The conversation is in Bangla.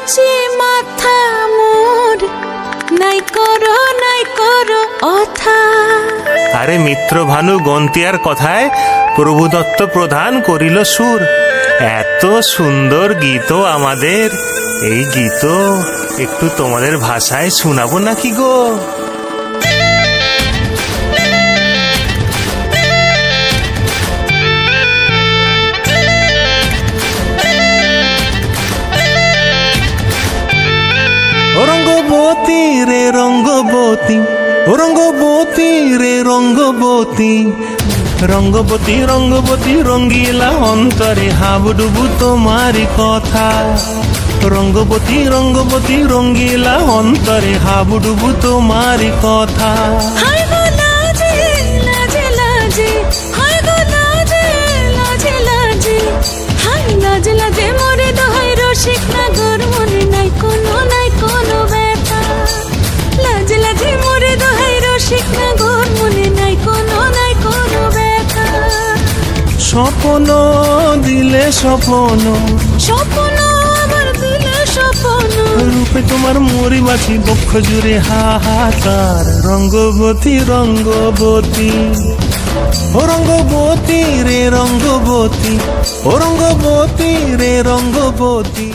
মুছি মাথা মোর নাই করো অথা। আরে মিত্র ভানু গন্তিয়ার কথায় প্রভু দত্ত প্রধান করিল সুর। এত সুন্দর গীত আমাদের, এই গীত একটু তোমাদের ভাষায় শোনাবো নাকি গো? রঙ্গবতী রে রঙ্গবতী, ও রঙ্গবতী রে রঙ্গবতী, রঙ্গবতী রঙ্গবতী রঙ্গিলা অন্তরে হাবুডুবু তোমারি কথা। রঙ্গবতী রঙ্গবতী রঙ্গিলা অন্তরে হাবুডুবু তোমারি কথা। হায় গো লাজে লাজে লাজে, হায় গো লাজে লাজে লাজে, হায় লাজে লাজে মোরে দোহাই রসিক নাগর মনে নাই কোনো ব্যথা। লাজে লাজে মোরে দোহাই রসিক নাগর মনে নাই কোনো ব্যথা। স্বপ্ন দিলে স্বপ্ন, স্বপ্ন আমার দিলে স্বপ্ন, রূপে তোমার মরি বাছি বক্ষ জুড়ে হাহাকার। রঙ্গবতী রঙ্গবতী, ও রঙ্গবতী রে রঙ্গবতী, ও রঙ্গবতী রে রঙ্গবতী।